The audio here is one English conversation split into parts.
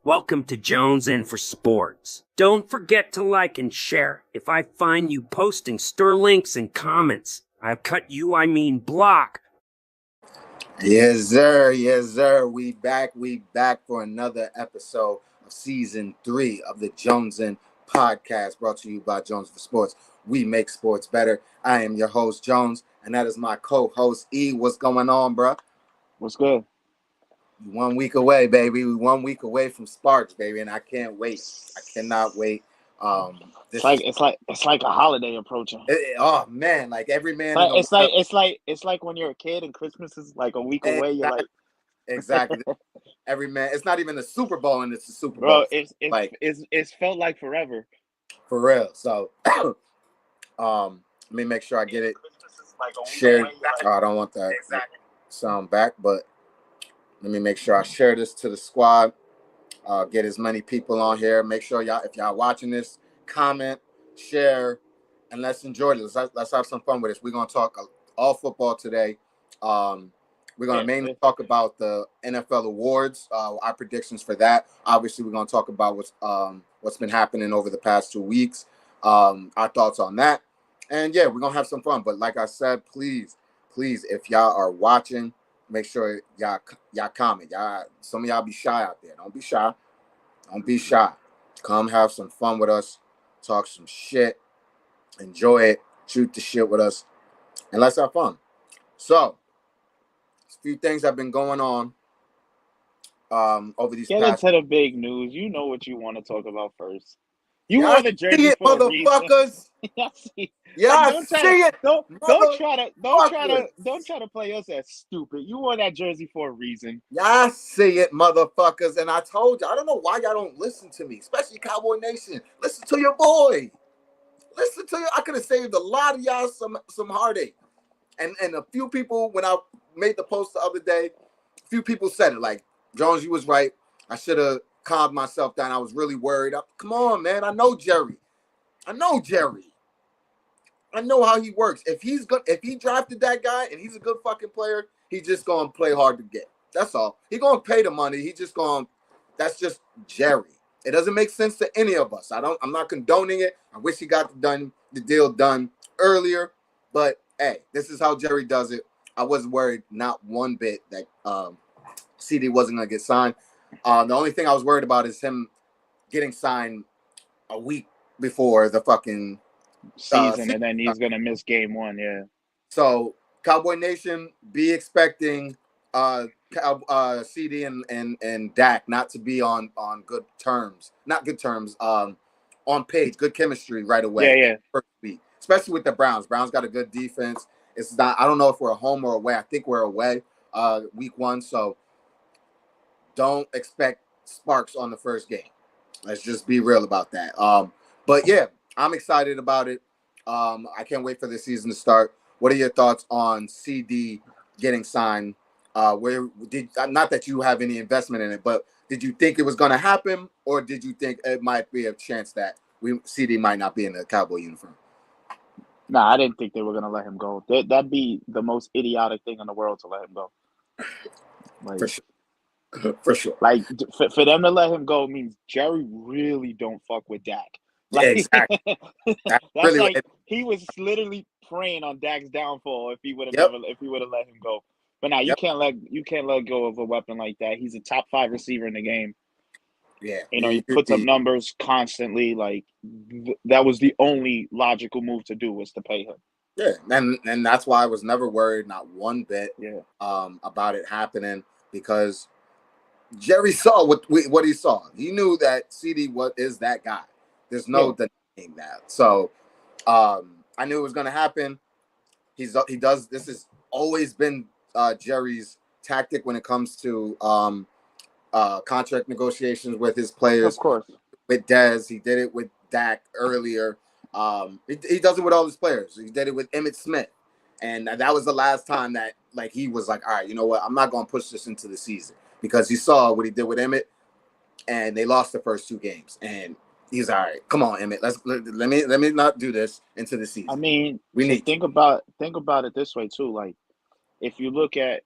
Welcome to Jones In for Sports. Don't forget to like and share. If I find you posting stir links and comments, I'll cut you, I mean block. Yes, sir. Yes, sir. We back for another episode of season 3 of the Jones In podcast, brought to you by Jones for Sports. We make sports better. I am your host, Jones, and that is my co-host, E. What's going on, bro? What's good? 1 week away, baby. We 1 week away from Sparks, baby, and I can't wait. I cannot wait. It's like a holiday approaching. Oh man, like every man. It's like when you're a kid and Christmas is like a week away. You're like, exactly. Every man. It's not even the Super Bowl, and it's the Super bro. Bowl. It's felt like forever. For real. So, let me make sure I get it shared. Oh, I don't want that sound back, but let me make sure I share this to the squad. Get as many people on here. Make sure y'all, if y'all watching this, comment, share, and let's enjoy this. Let's have some fun with this. We're gonna talk all football today. We're gonna mainly talk about the NFL awards, our predictions for that. Obviously, we're gonna talk about what's been happening over the past 2 weeks. Our thoughts on that, and yeah, we're gonna have some fun. But like I said, please, if y'all are watching, make sure y'all comment. Some of y'all be shy out there. Don't be shy. Don't be shy. Come have some fun with us. Talk some shit. Enjoy it. Shoot the shit with us. And let's have fun. So, a few things have been going on over these past... Get into the big news. You know what you want to talk about first. You wore the jersey for motherfuckers. Don't Don't try to play us as stupid. You wore that jersey for a reason. Y'all see it, motherfuckers. And I told you, I don't know why y'all don't listen to me, especially Cowboy Nation. Listen to your boy. Listen to you. I could have saved a lot of y'all some heartache. And a few people, when I made the post the other day, a few people said it. Like, Jones, you was right. I should have calmed myself down. I was really worried. Come on, man. I know Jerry. I know how he works. If he drafted that guy and he's a good fucking player, he's just gonna play hard to get. That's all. He gonna pay the money. That's just Jerry. It doesn't make sense to any of us. I'm not condoning it. I wish he got the deal done earlier. But hey, this is how Jerry does it. I wasn't worried not one bit that CD wasn't gonna get signed. The only thing I was worried about is him getting signed a week before the fucking season, and then he's gonna miss game 1. Yeah. So Cowboy Nation, be expecting CD and Dak not to be on good terms, not good terms, on page, good chemistry right away. Yeah. First week, especially with the Browns. Browns got a good defense. It's not. I don't know if we're home or away. I think we're away. Week 1, so don't expect sparks on the first game. Let's just be real about that. But yeah, I'm excited about it. I can't wait for the season to start. What are your thoughts on CD getting signed? Not that you have any investment in it, but did you think it was going to happen, or did you think it might be a chance that CD might not be in the Cowboy uniform? Nah, I didn't think they were going to let him go. That'd be the most idiotic thing in the world to let him go. Like, for sure. Like, for them to let him go means Jerry really don't fuck with Dak. Like, yeah, exactly. That's really, like he was literally preying on Dak's downfall if he would have let him go. But now you can't let go of a weapon like that. He's a top 5 receiver in the game. Yeah, he puts up numbers constantly. Like, that was the only logical move to do, was to pay him. Yeah, and that's why I was never worried, not one bit, about it happening, because Jerry saw what he saw. He knew that CD is that guy. There's no denying that. So I knew it was going to happen. He does. This has always been Jerry's tactic when it comes to contract negotiations with his players. Of course. With Dez, he did it with Dak earlier. He does it with all his players. He did it with Emmitt Smith. And that was the last time that he was like, all right, you know what? I'm not going to push this into the season, because he saw what he did with Emmitt, and they lost the first 2 games. And he's all right. Come on, Emmitt. Let me not do this into the season. I mean, think about it this way too. Like, if you look at,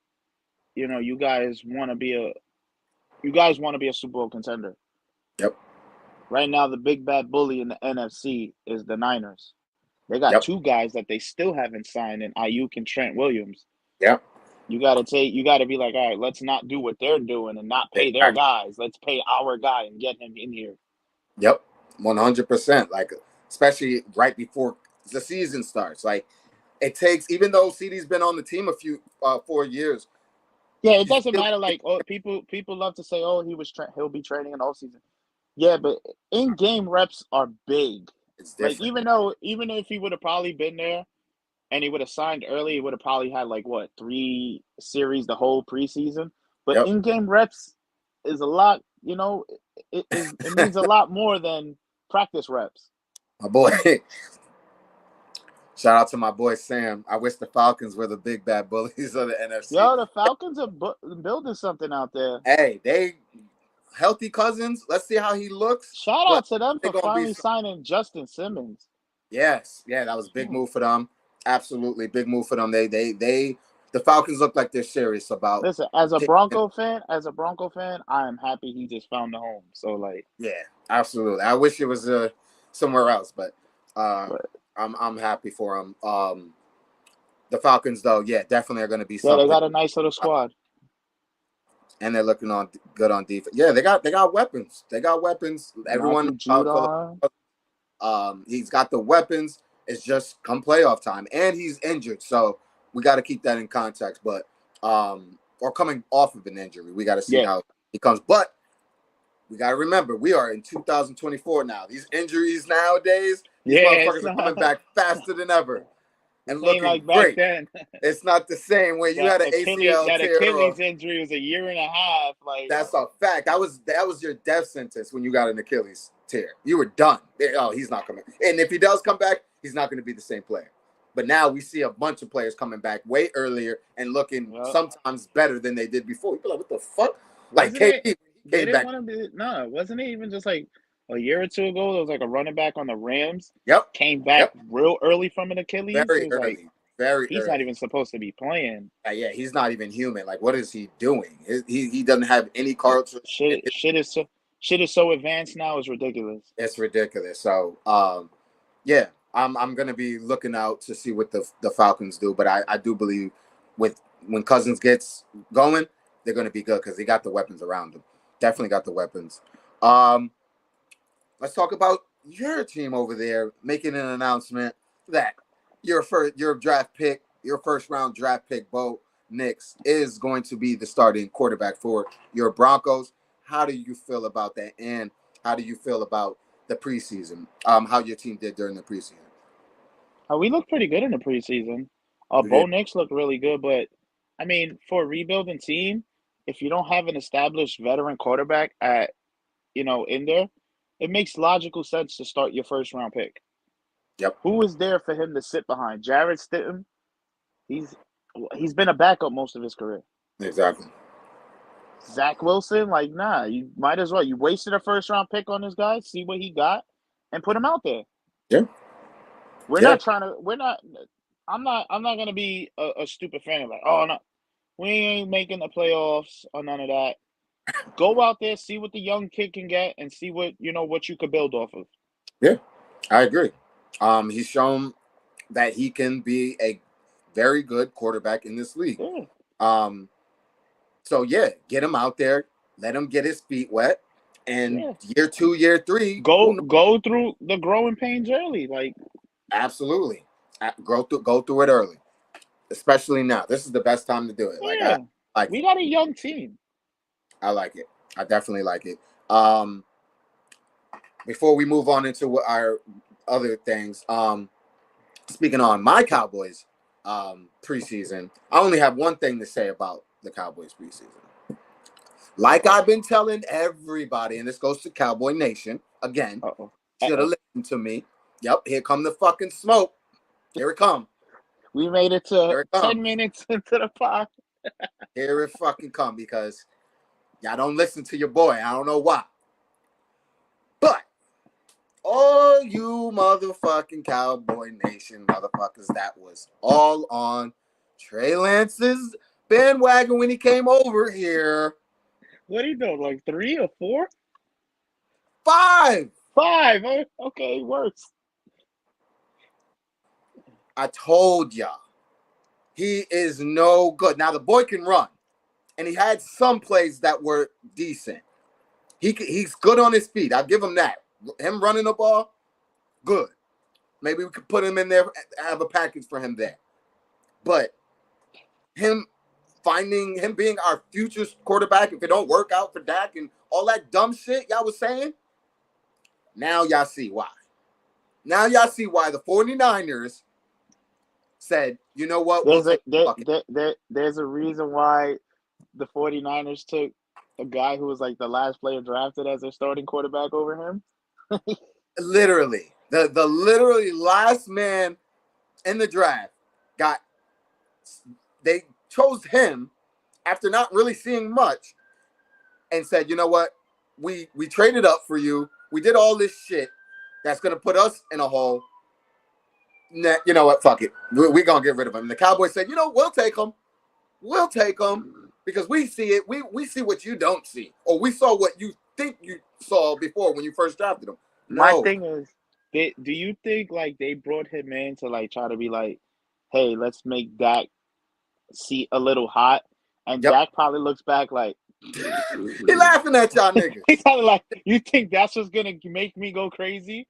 you guys want to be a Super Bowl contender. Yep. Right now, the big bad bully in the NFC is the Niners. They got Yep. two guys that they still haven't signed in Ayuk and Trent Williams. Yep. You got to be like, all right, let's not do what they're doing and not pay their Exactly. guys. Let's pay our guy and get him in here. Yep. 100%. Like, especially right before the season starts. Like, it takes, even though CD's been on the team a few 4 years. Yeah, it doesn't matter. Like, people love to say, oh, he'll be training in all season. Yeah, but in-game reps are big. It's Like, different. even if he would have probably been there and he would have signed early, he would have probably had like what 3 series the whole preseason. But Yep. in-game reps is a lot. It means a lot more than practice reps. My boy. Shout out to my boy Sam. I wish the Falcons were the big bad bullies of the NFC. Yo, the Falcons are building something out there. Hey, they healthy Cousins. Let's see how he looks. Shout out to them for finally be signing Justin Simmons. Yes, yeah, that was a big move for them. Absolutely, big move for them. The Falcons look like they're serious about. Listen, as a Bronco fan, I am happy he just found a home. So like, yeah, absolutely. I wish it was somewhere else, but I'm happy for him. The Falcons, though, yeah, definitely are going to be something. Yeah, they got a nice little squad, and they're looking good on defense. Yeah, they got weapons. They got weapons. Everyone, he's got the weapons. It's just come playoff time, and he's injured, so we got to keep that in context. But or coming off of an injury, we got to see how he comes. But we got to remember, we are in 2024 now. These injuries nowadays, these motherfuckers are coming back faster than ever and looking like great. Then. It's not the same when you had an ACL tear. Achilles injury was a year and a half. Like that's a fact. That was your death sentence when you got an Achilles tear. You were done. Oh, he's not coming. And if he does come back, he's not going to be the same player. But now we see a bunch of players coming back way earlier and looking sometimes better than they did before. You're like, what the fuck? Like KD came back. Wasn't it even just like a year or two ago? There was like a running back on the Rams. Yep. Came back real early from an Achilles. Very early. He's not even supposed to be playing. Yeah, he's not even human. Like, what is he doing? He doesn't have any cards. Shit is so advanced now. It's ridiculous. It's ridiculous. So, yeah, I'm gonna be looking out to see what the Falcons do. But I do believe when Cousins gets going, they're gonna be good because they got the weapons around them. Definitely got the weapons. Let's talk about your team over there making an announcement that your first round draft pick, Bo Nix, is going to be the starting quarterback for your Broncos. How do you feel about that? And how do you feel about the preseason? How your team did during the preseason? We looked pretty good in the preseason. Bo Nix looked really good, but I mean, for a rebuilding team, if you don't have an established veteran quarterback in there, it makes logical sense to start your first round pick. Yep. Who is there for him to sit behind? Jarrett Stidham. He's been a backup most of his career. Exactly. Zach Wilson, like, nah, you might as well. You wasted a first round pick on this guy, see what he got, and put him out there. Yeah. I'm not gonna be a stupid fan of like, oh no, we ain't making the playoffs or none of that. Go out there, see what the young kid can get, and see what you could build off of. Yeah, I agree. He's shown that he can be a very good quarterback in this league. Yeah. So yeah, get him out there, let him get his feet wet, and year 2, year 3, go through the growing pains early, like absolutely, go through it early, especially now. This is the best time to do it. Yeah. We got a young team. I like it. I definitely like it. Before we move on into our other things, speaking on my Cowboys preseason, I only have one thing to say about the Cowboys preseason. Like I've been telling everybody, and this goes to Cowboy Nation again. Should have listened to me. Yep, here come the fucking smoke. Here it come. We made it to 10 minutes into the pod. Here it fucking come because y'all don't listen to your boy. I don't know why. But all you motherfucking Cowboy Nation motherfuckers that was all on Trey Lance's bandwagon when he came over here. What are you doing, like 3 or 4? 5. 5. Okay, worse. I told y'all. He is no good. Now, the boy can run, and he had some plays that were decent. He's good on his feet. I'll give him that. Him running the ball, good. Maybe we could put him in there, have a package for him there. But him being our future quarterback, if it don't work out for Dak and all that dumb shit y'all was saying, now y'all see why. Now y'all see why the 49ers said, you know what, There's a reason why the 49ers took a guy who was like the last player drafted as their starting quarterback over him. Literally. The literally last man in the draft they chose him after not really seeing much and said, you know what, we traded up for you. We did all this shit that's going to put us in a hole. Nah, you know what, fuck it. We're going to get rid of him. And the Cowboys said, you know, we'll take him. We'll take him because we see it. We see what you don't see. Or we saw what you think you saw before when you first drafted him. My No. thing is, do you think like they brought him in to like try to be like, hey, let's make Dak seat a little hot, and Yep. Dak probably looks back like he laughing at y'all niggas. He's kind of like, you think that's what's gonna make me go crazy?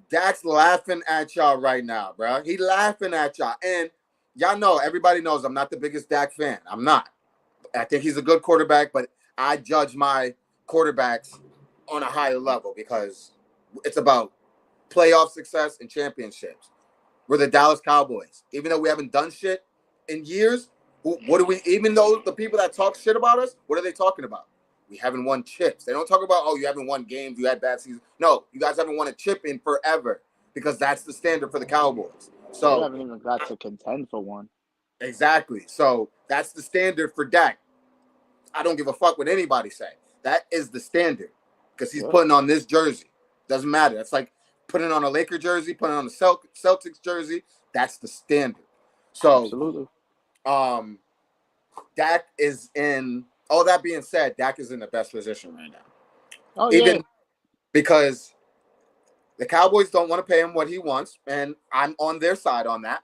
Dak's laughing at y'all right now, bro. He laughing at y'all, and y'all know, everybody knows I'm not the biggest Dak fan. I'm not. I think he's a good quarterback, but I judge my quarterbacks on a higher level because it's about playoff success and championships. We're the Dallas Cowboys. Even though we haven't done shit in years, what do we, even though the people that talk shit about us, what are they talking about? We haven't won chips. They don't talk about, oh, you haven't won games, you had bad seasons. No, you guys haven't won a chip in forever because that's the standard for the Cowboys. So we haven't even got to contend for one. Exactly. So that's the standard for Dak. I don't give a fuck what anybody say. That is the standard because he's putting on this jersey. Doesn't matter. It's like putting on a Laker jersey, putting on a Celtics jersey. That's the standard. So, absolutely. Dak is in. All that being said, Dak is in the best position right now. Oh, even because the Cowboys don't want to pay him what he wants, and I'm on their side on that.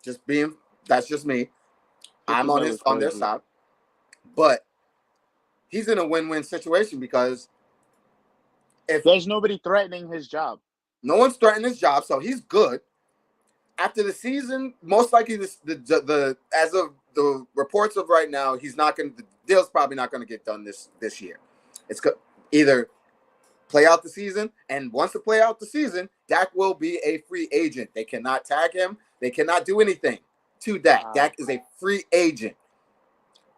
That's just me. I'm on their side. But he's in a win-win situation because if there's nobody threatening his job. No one's threatening his job, so he's good. After the season, most likely the as of the reports of right now, the deal's probably not going to get done this year. It's either play out the season, and once to play out the season, Dak will be a free agent. They cannot tag him. They cannot do anything to Dak. Wow. Dak is a free agent.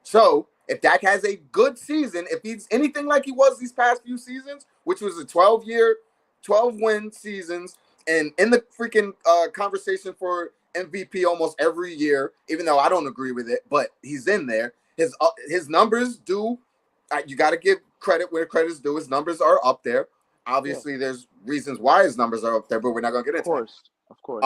So if Dak has a good season, if he's anything like he was these past few seasons, which was a 12-win seasons, and in the freaking conversation for MVP almost every year, even though I don't agree with it, but he's in there. His numbers do. You got to give credit where credit's due. His numbers are up there. Obviously, there's reasons why his numbers are up there, but we're not gonna get into it. Of course.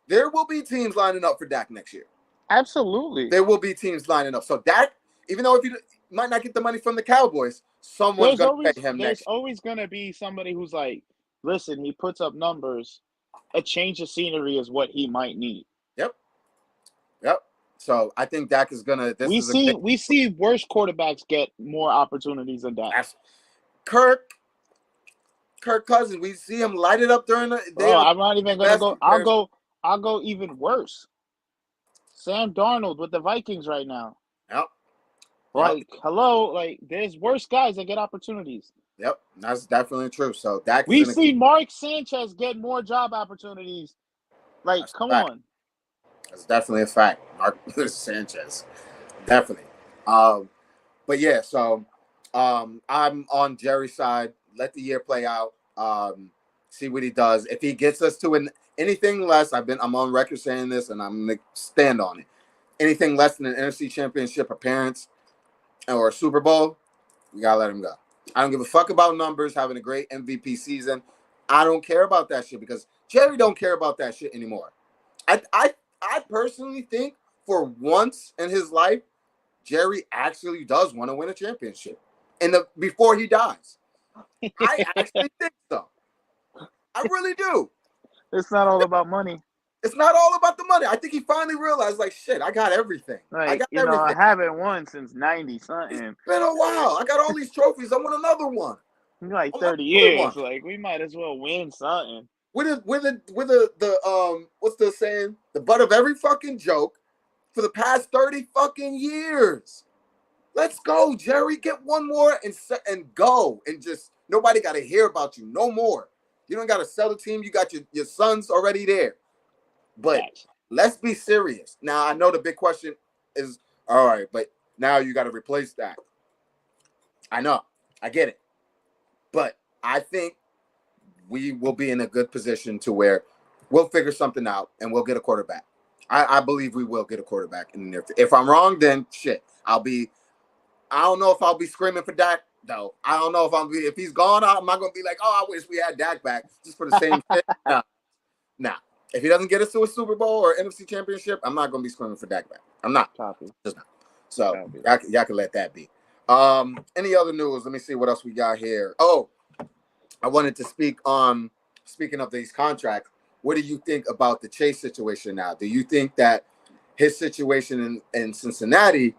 There will be teams lining up for Dak next year. Absolutely, there will be teams lining up. So Dak, even though if you might not get the money from the Cowboys, someone's going to pay him next year. There's always going to be somebody who's like, listen, he puts up numbers. A change of scenery is what he might need. Yep. So I think Dak is going to. We see worse quarterbacks get more opportunities than Dak. Kirk Cousins, we see him light it up during the. I'm not even going to go. I'll go even worse. Sam Darnold with the Vikings right now. Yep. Hello, like there's worse guys that get opportunities. Yep, that's definitely true. So Dak. We see Mark Sanchez get more job opportunities. Like, come on. That's definitely a fact. Mark Sanchez, definitely. But yeah, so I'm on Jerry's side. Let the year play out. See what he does. If he gets us to anything less, I'm on record saying this, and I'm gonna stand on it. Anything less than an NFC Championship appearance or a Super Bowl, we gotta let him go. I don't give a fuck about numbers, having a great MVP season. I don't care about that shit because Jerry don't care about that shit anymore. I personally think for once in his life, Jerry actually does want to win a championship before he dies. I actually think so. I really do. It's not all about money. It's not all about the money. I think he finally realized, like, shit, I got everything. I Like, got you know, I everything. haven't won since 90 It's something. been a while. I got all these trophies. I want another one. Like I want 30 another years. one. Like, we might as well win something. With what's the saying? The butt of every fucking joke for the past 30 fucking years. Let's go, Jerry. Get one more and go. And just nobody got to hear about you no more. You don't got to sell the team. You got your sons already there. But let's be serious. Now, I know the big question is, all right, but now you got to replace that. I know. I get it. But I think we will be in a good position to where we'll figure something out and we'll get a quarterback. I believe we will get a quarterback in the near future. If I'm wrong, then shit. I don't know if I'll be screaming for Dak, though. I don't know if he's gone, I'm not going to be like, oh, I wish we had Dak back just for the same shit. Nah. If he doesn't get us to a Super Bowl or NFC Championship, I'm not going to be screaming for Dak back. I'm not. Copy. Just not. So Copy. y'all can let that be. Any other news? Let me see what else we got here. Oh, I wanted to speak on, speaking of these contracts, what do you think about the Chase situation now? Do you think that his situation in Cincinnati,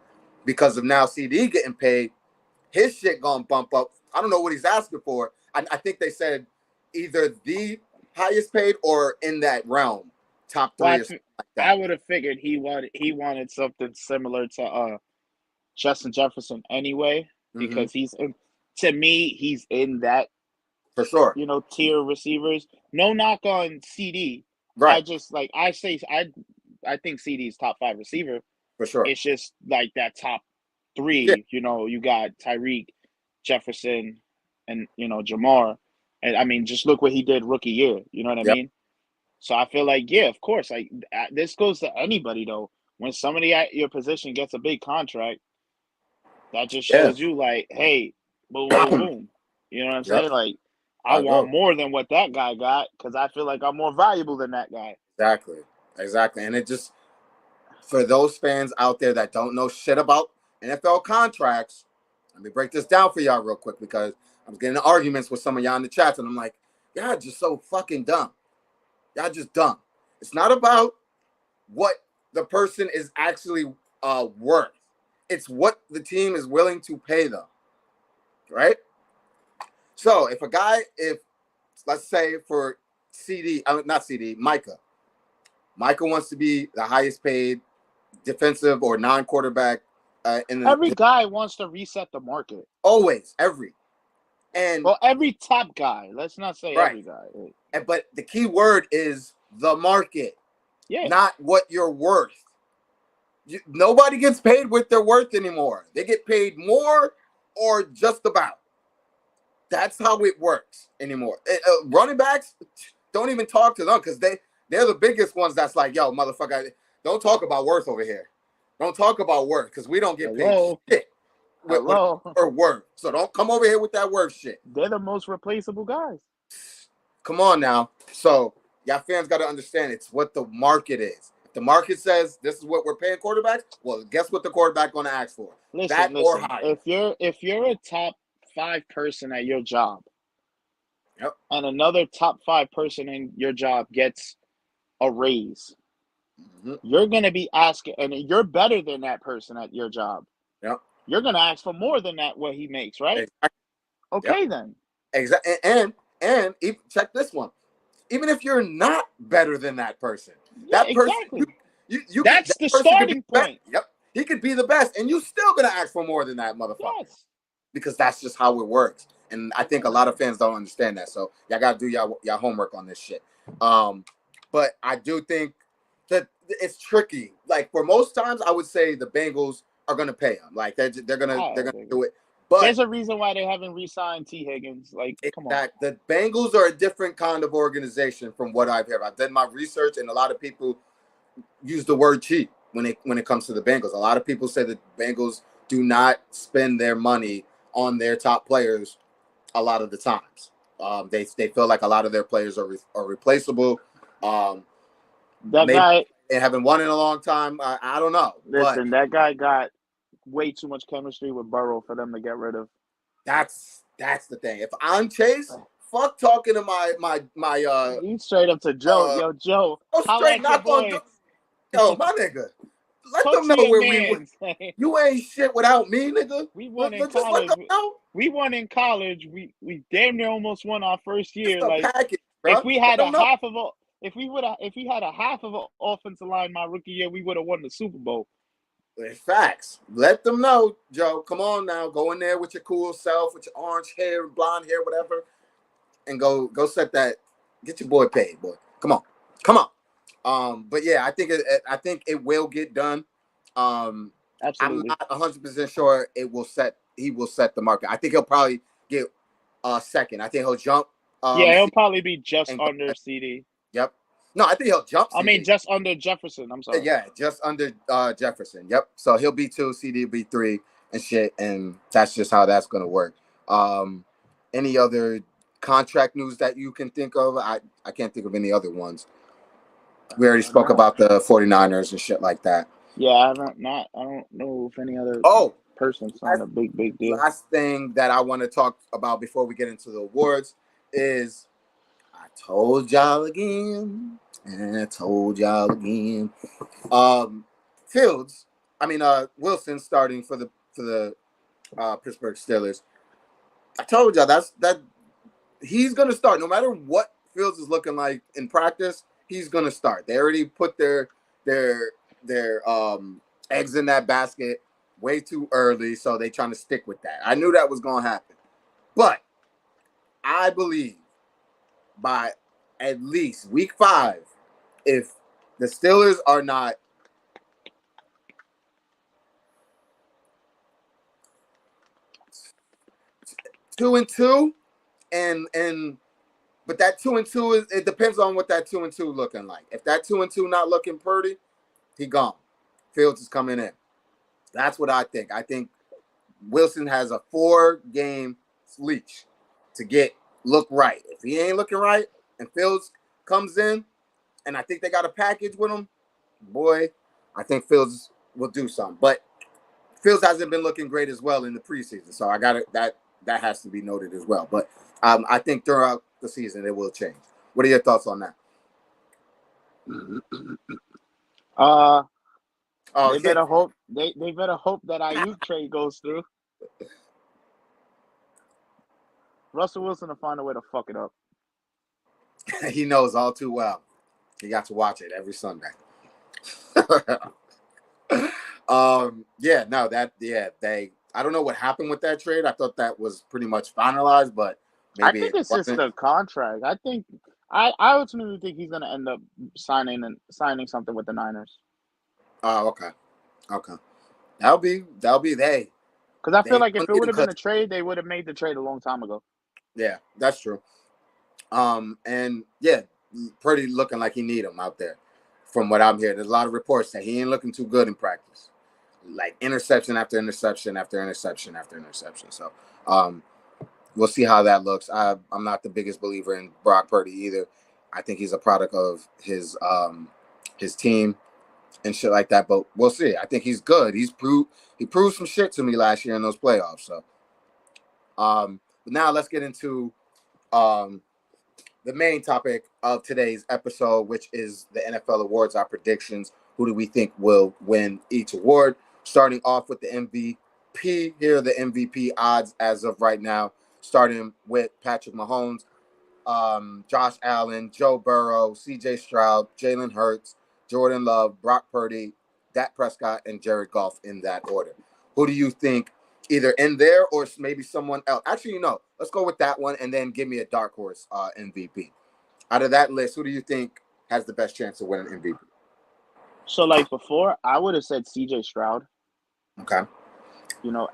because of now CD getting paid, his shit gonna bump up? I don't know what he's asking for. I think they said either the highest paid or in that realm, top three or something like that. I would have figured he wanted something similar to Justin Jefferson anyway, because to me, he's in that, for sure, tier receivers. No knock on CD. Right. I think CD is top 5 receiver. For sure. It's just like that top 3. Yeah. You got Tyreek, Jefferson, and Jamar. And I mean, just look what he did rookie year. You know what I mean? So I feel like, yeah, of course. Like this goes to anybody though. When somebody at your position gets a big contract, that just shows you like, hey, boom, boom, boom. You know what I'm saying? Like, I want more than what that guy got because I feel like I'm more valuable than that guy. Exactly. And it just, for those fans out there that don't know shit about NFL contracts, let me break this down for y'all real quick, because I was getting in arguments with some of y'all in the chats, and I'm like, y'all just so fucking dumb. Y'all just dumb. It's not about what the person is actually worth. It's what the team is willing to pay them, right? So if let's say for Micah wants to be the highest paid defensive or non-quarterback every guy wants to reset the market. Always, every top guy. Let's not say every guy. But the key word is the market, not what you're worth. Nobody gets paid what they're worth anymore. They get paid more or just about. That's how it works anymore. Running backs, don't even talk to them, because they're the biggest ones that's like, yo, motherfucker, don't talk about worth over here. Don't talk about worth, because we don't get paid shit with worth. So don't come over here with that worth shit. They're the most replaceable guys. Come on now. So y'all fans got to understand, it's what the market is. If the market says this is what we're paying quarterbacks, well, guess what the quarterback going to ask for? Listen, or higher. If you're a top 5 person at your job, and another top 5 person in your job gets a raise, you're going to be asking, and you're better than that person at your job. You're going to ask for more than that, what he makes, right? Exactly. Okay, then. Exactly. And check this one. Even if you're not better than that person, that person, exactly. That's the starting point. He could be the best, and you still going to ask for more than that motherfucker. Yes. Because that's just how it works. And I think a lot of fans don't understand that. So y'all got to do y'all homework on this shit. But I do think that it's tricky. Like, for most times, I would say the Bengals are going to pay him. Like, they're gonna do it. But there's a reason why they haven't re-signed T. Higgins. Like, come on. The Bengals are a different kind of organization from what I've heard. I've done my research, and a lot of people use the word cheap when it comes to the Bengals. A lot of people say that Bengals do not spend their money on their top players a lot of the times. They feel like a lot of their players are replaceable. That guy, they haven't won in a long time. I don't know. Listen, that guy got way too much chemistry with Burrow for them to get rid of. That's the thing. If I'm Chase, fuck talking to my He's straight up to Joe. Yo, Joe, go holla straight at your knock on boy. yo, my nigga. Let Talk them to know your where mans. you ain't shit without me, nigga. We won in Just let college. them know. We won in college. We damn near almost won our first It's year. the Like package, if bro. we Let had a them know. half of a if we had a half of an offensive line my rookie year, we would have won the Super Bowl. Facts. Let them know, Joe. Come on now. Go in there with your cool self, with your orange hair, blonde hair, whatever, and go set that. Get your boy paid, boy. Come on. But yeah, I think it will get done. I'm Absolutely. not 100% sure he will set the market. I think he'll probably get second. I think he'll jump. Yeah, he'll probably be just and under CD. Yep. No, I think he'll jump I CD. mean, just under Jefferson. I'm sorry. Yeah, just under Jefferson. Yep. So he'll be 2, CD will be 3 and shit, and that's just how that's gonna work. Any other contract news that you can think of? I can't think of any other ones. We already spoke about the 49ers and shit like that. Yeah, I don't know if any other person signed a big deal. Last thing that I want to talk about before we get into the awards is I told y'all again, and I told y'all again. Wilson starting for the Pittsburgh Steelers. I told y'all that he's gonna start no matter what Fields is looking like in practice. He's gonna start. They already put their eggs in that basket way too early, so they trying to stick with that. I knew that was gonna happen, but I believe by at least week 5, if the Steelers are not 2-2, but that 2-2 is, it depends on what that 2-2 looking like. If that 2-2 not looking pretty, he gone. Fields is coming in. That's what I think. I think Wilson has a 4-game leash to look right. If he ain't looking right and Fields comes in, and I think they got a package with him, boy, I think Fields will do something. But Fields hasn't been looking great as well in the preseason, so I got it. That has to be noted as well. But I think throughout the season it will change. What are your thoughts on that? They better hope they better hope that Ayuk trade goes through. Russell Wilson will find a way to fuck it up. He knows all too well. He got to watch it every Sunday. I don't know what happened with that trade. I thought that was pretty much finalized, but maybe I think it's just the contract. I ultimately think he's gonna end up signing something with the Niners. Oh, okay. That'll be they. Because I feel like if it would have been a trade, they would have made the trade a long time ago. Yeah, that's true. And yeah, pretty looking like he need him out there. From what I'm hearing, there's a lot of reports that he ain't looking too good in practice, like interception after interception after interception after interception. So, we'll see how that looks. I'm not the biggest believer in Brock Purdy either. I think he's a product of his team and shit like that. But we'll see. I think he's good. He proved some shit to me last year in those playoffs. So, but now let's get into the main topic of today's episode, which is the NFL awards, our predictions. Who do we think will win each award? Starting off with the MVP. Here are the MVP odds as of right now. Starting with Patrick Mahomes, Josh Allen, Joe Burrow, C.J. Stroud, Jalen Hurts, Jordan Love, Brock Purdy, Dak Prescott, and Jared Goff in that order. Who do you think either in there or maybe someone else? Actually, let's go with that one and then give me a dark horse MVP. Out of that list, who do you think has the best chance of winning MVP? So, like before, I would have said C.J. Stroud. Okay.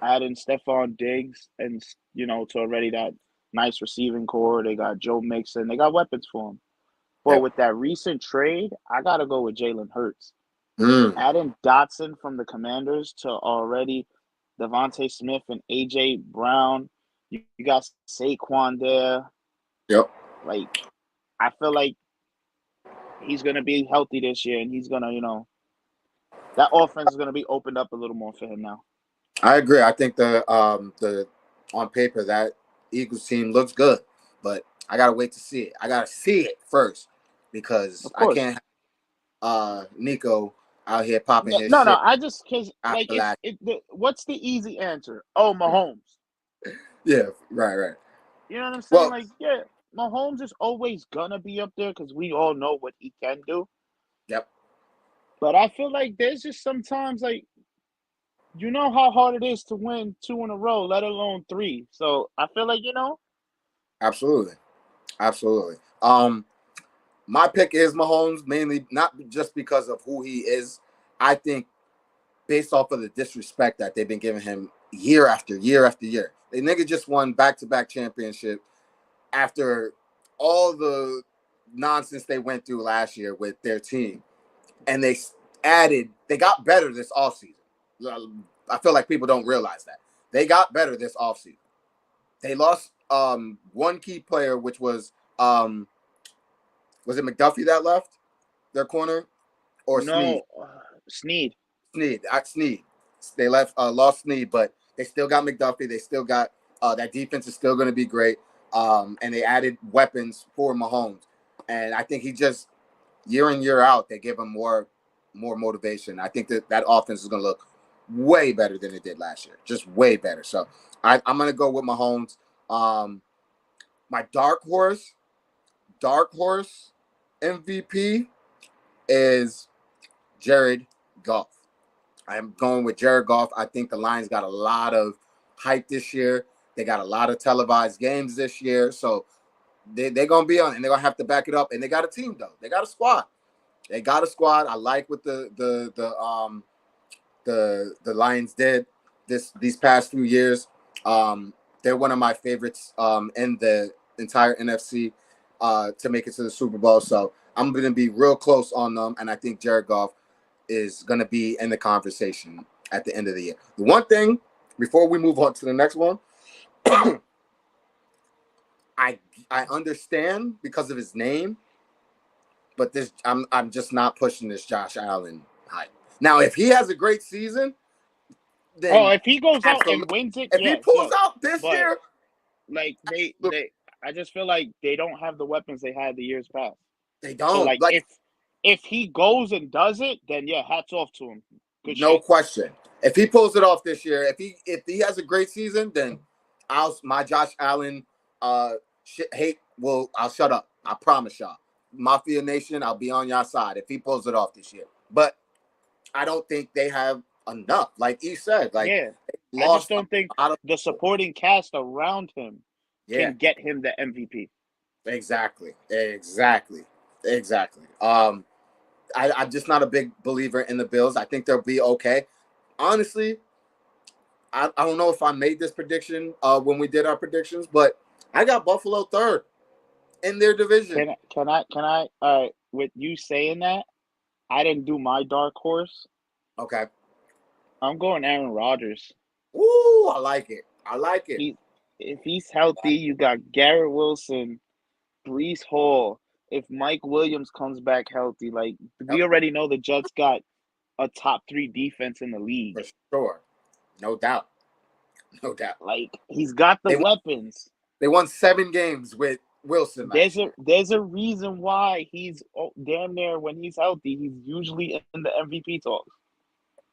Adding Stephon Diggs and, to already that nice receiving core. They got Joe Mixon. They got weapons for him. But with that recent trade, I got to go with Jalen Hurts. Adding Dotson from the Commanders to already Devontae Smith and A.J. Brown. You got Saquon there. Yep. Like, I feel like he's going to be healthy this year, and he's going to, that offense is going to be opened up a little more for him now. I agree. I think the on paper, that Eagles team looks good, but I gotta wait to see it. I gotta see it first because Of I course. can't Nico out here popping No, his no, no. shit I just because like after last. what's the easy answer? Oh, Mahomes. Yeah, right. You know what I'm saying? Well, Like, yeah, Mahomes is always gonna be up there because we all know what he can do. yep, But I feel like there's just sometimes like you know how hard it is to win 2 in a row, let alone 3. So I feel like absolutely. My pick is Mahomes, mainly not just because of who he is. I think based off of the disrespect that they've been giving him year after year after year. The nigga just won back-to-back championship after all the nonsense they went through last year with their team. And they got better this offseason. I feel like people don't realize that. They got better this offseason. They lost one key player, which was it McDuffie that left their corner or Sneed? no, Sneed. Sneed. They lost Sneed, but they still got McDuffie. They still got that defense is still going to be great. And they added weapons for Mahomes. And I think he just year in year out they give him more motivation. I think that offense is going to look way better than it did last year, just way better. So I'm going to go with Mahomes. My dark horse MVP is Jared Goff. I'm going with Jared Goff. I think the Lions got a lot of hype this year. They got a lot of televised games this year. So they're going to be on, and they're going to have to back it up. And they got a team, though. They got a squad. I like what the Lions did these past few years. They're one of my favorites in the entire NFC to make it to the Super Bowl. So I'm going to be real close on them, and I think Jared Goff is going to be in the conversation at the end of the year. The one thing before we move on to the next one, I understand because of his name, but this I'm just not pushing this Josh Allen hype. Now, if he has a great season, Oh, then if he goes out and absolutely. wins it, If he yes, pulls yes. out this But year, like I just feel like they don't have the weapons they had the years past. they So don't. like Like, if he goes and does it, then yeah, hats off to him. Good no shit. question. If he pulls it off this year, if he has a great season, then my Josh Allen I'll shut up. I promise y'all. Mafia Nation, I'll be on your side if he pulls it off this year. But I don't think they have enough. Like you said, like Yeah. they I just lost don't think a lot of the people. supporting cast around him Yeah, can get him the MVP. exactly. I'm just not a big believer in the Bills. I think they'll be okay. Honestly, I don't know if I made this prediction when we did our predictions, but I got Buffalo third in their division. With you saying that, I didn't do my dark horse. Okay. I'm going Aaron Rodgers. Ooh, I like it. I like it. If he's healthy, you got Garrett Wilson, Brees Hall. If Mike Williams comes back healthy, like we Yep, already know the Jets got a top 3 defense in the league. for sure. No doubt. No doubt. Like he's got the They won, weapons. they won 7 games with Wilson last year. There's a reason why he's damn near when he's healthy. He's usually in the MVP talk.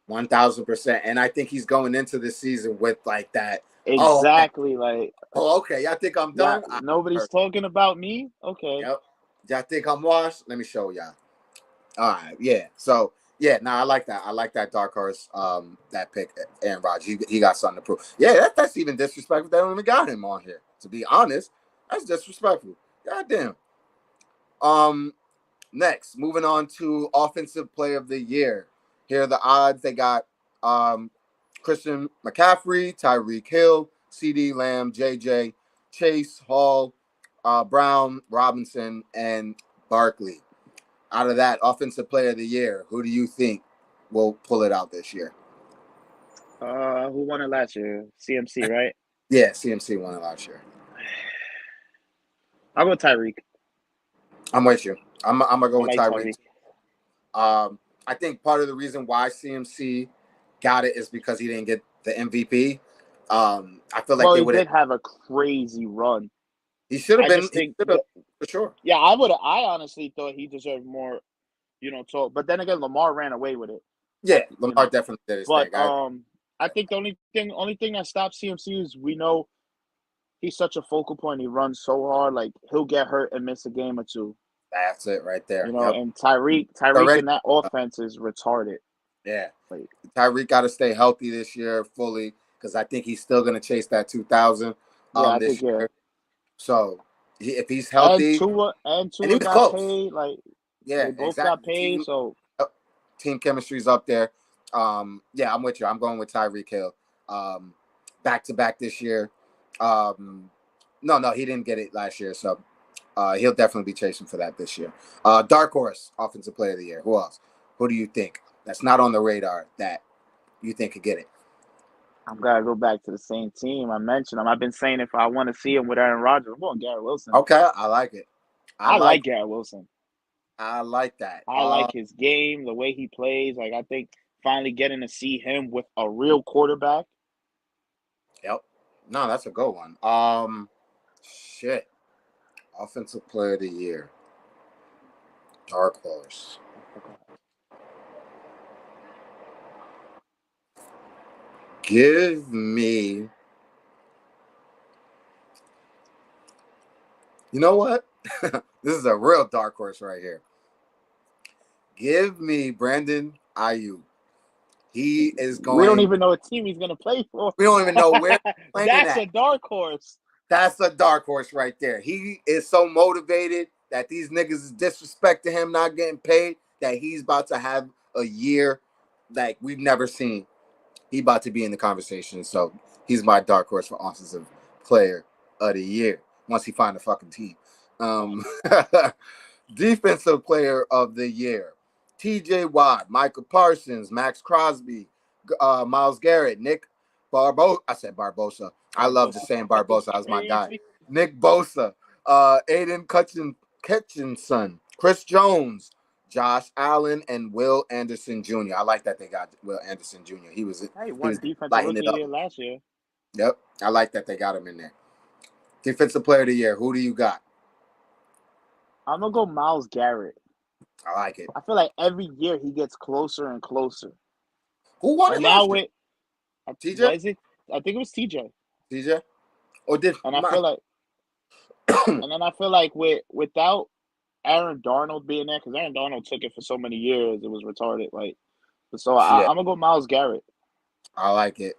1,000%. And I think he's going into the season with like that. Oh, okay. Exactly. Like, Oh, okay. Y'all think I'm yeah, done? nobody's talking about me. Okay. Yep. Y'all think I'm washed? Let me show y'all. All right. Yeah. So yeah, I like that. I like that dark horse. That pick, Aaron Rodgers. He got something to prove. Yeah, that's even disrespectful. They don't even got him on here. To be honest, that's disrespectful. God damn. Next, moving on to offensive play of the year. Here are the odds. They got Christian McCaffrey, Tyreek Hill, CD Lamb, JJ, Chase, Hall, Brown, Robinson, and Barkley. Out of that, offensive player of the year, who do you think will pull it out this year? Who won it last year? CMC, right? Yeah, CMC won it last year. I'll go Tyreek. I'm with you. I'm gonna go I with like Tyreek. Tyreek. I think part of the reason why CMC got it is because he didn't get the MVP. I feel like Well, they he would have. did have a crazy run. He should have I been. just He think, should have for sure. yeah, I honestly thought he deserved more, talk. But then again, Lamar ran away with it. Yeah, You Lamar know, definitely did his thing. but I think the only thing that stops CMC is we know he's such a focal point. He runs so hard, like he'll get hurt and miss a game or two. That's it right there. Yep. And Tyreek Already. in that offense is retarded. Yeah. Like, Tyreek got to stay healthy this year fully because I think he's still going to chase that 2,000 yeah, I this think year. So if he's And healthy, Tua and he was got close. paid. Like Yeah, they both got exactly. paid. So Team chemistry's up there. Yeah, I'm with you. I'm going with Tyreek Hill. Back to back this year. No, he didn't get it last year, so he'll definitely be chasing for that this year. Dark horse, offensive player of the year. Who else? Who do you think that's not on the radar that you think could get it? I'm gotta go back to the same team. I mentioned him. I've been saying if I want to see him with Aaron Rodgers, I'm going Garrett Wilson. Okay, I like it. I like Garrett Wilson. I like that. I like his game, the way he plays. Like I think finally getting to see him with a real quarterback. Yep. No, that's a good one. Shit. Offensive player of the year. Dark horse. Give me. You know what? This is a real dark horse right here. Give me Brandon Ayuk. He is going. We don't even know what team he's going to play for. We don't even know where he's playing That's at. a dark horse. That's a dark horse right there. He is so motivated that these niggas is disrespecting him, not getting paid, that he's about to have a year like we've never seen. He about to be in the conversation. So he's my dark horse for offensive player of the year once he find a fucking team. Defensive player of the year. TJ Watt, Michael Parsons, Max Crosby, Myles Garrett, Nick Barbosa. I said Barbosa. I love just saying Barbosa. That was my guy. Nick Bosa, Aiden Kitchenson, Chris Jones, Josh Allen, and Will Anderson Jr. I like that they got Will Anderson Jr. He was defensive lighting it up year last year. Yep, I like that they got him in there. Defensive player of the year. Who do you got? I'm gonna go Myles Garrett. I like it. I feel like every year he gets closer and closer. Who won it now last year? with TJ? Was it? I think it was TJ. TJ? Or did and I feel like and then I feel like without Aaron Darnold being there, because Aaron Darnold took it for so many years, it was retarded. Like, so I'm gonna go Myles Garrett. I like it.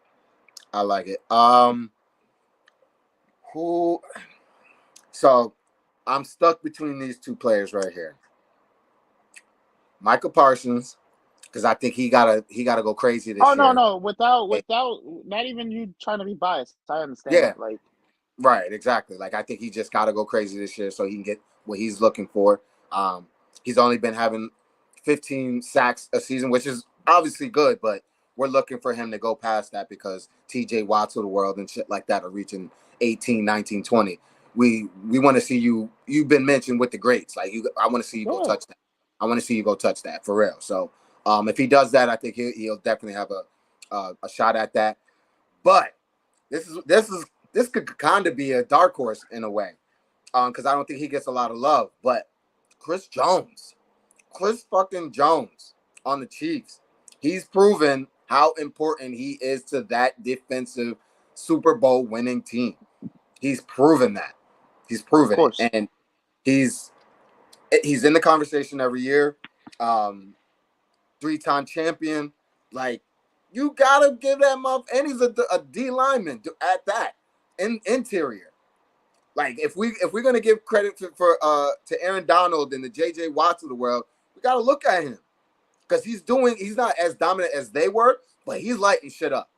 Who? So I'm stuck between these two players right here. Michael Parsons, because I think he gotta go crazy this year. No, without not even you trying to be biased. I understand that. Like, right, exactly. Like I think he just gotta go crazy this year so he can get what he's looking for. He's only been having 15 sacks a season, which is obviously good, but we're looking for him to go past that because TJ Watts of the world and shit like that are reaching 18, 19, 20. We want to see you. You've been mentioned with the greats. Like I want to see you go touch that. I want to see you go touch that for real. So if he does that, I think he'll definitely have a shot at that. But this could kind of be a dark horse in a way because I don't think he gets a lot of love. But Chris fucking Jones on the Chiefs, he's proven how important he is to that defensive Super Bowl winning team. He's proven that. He's proven it. And he's in the conversation every year. 3-time champion. Like, you gotta give that month. And he's a D lineman at that. Interior. Like, if we're gonna give credit to Aaron Donald and the JJ Watts of the world, we gotta look at him. Because he's not as dominant as they were, but he's lighting shit up.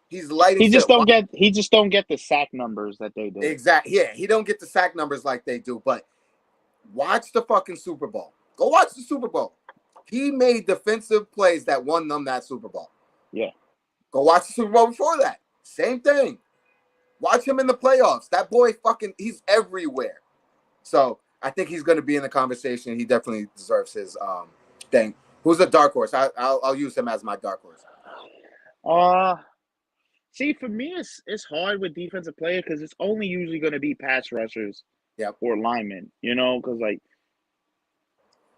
He just don't get the sack numbers that they do. Exactly. Yeah, he don't get the sack numbers like they do. But watch the fucking Super Bowl. Go watch the Super Bowl. He made defensive plays that won them that Super Bowl. Yeah. Go watch the Super Bowl before that. Same thing. Watch him in the playoffs. That boy he's everywhere. So I think he's going to be in the conversation. He definitely deserves his thing. Who's a dark horse? I'll use him as my dark horse. See, for me, it's hard with defensive players because it's only usually going to be pass rushers Yep. or linemen, because like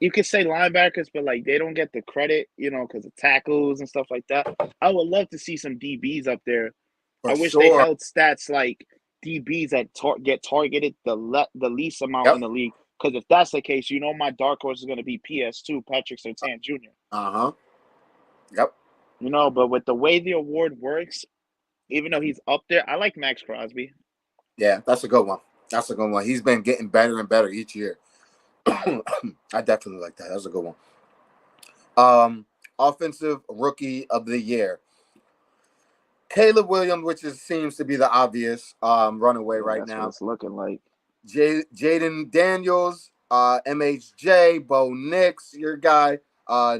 you could say linebackers, but like they don't get the credit, because of tackles and stuff like that. I would love to see some DBs up there. I For wish they sure. held stats like DBs that get targeted the least amount Yep. in the league. Because if that's the case, my dark horse is going to be PS2, Patrick Surtain Jr. Yep. But with the way the award works, even though he's up there, I like Max Crosby. Yeah, that's a good one. That's a good one. He's been getting better and better each year. I definitely like that. That's a good one. Offensive Rookie of the Year. Caleb Williams, which seems to be the obvious runaway right now. What it's looking like. Jaden Daniels, MHJ, Bo Nix, your guy,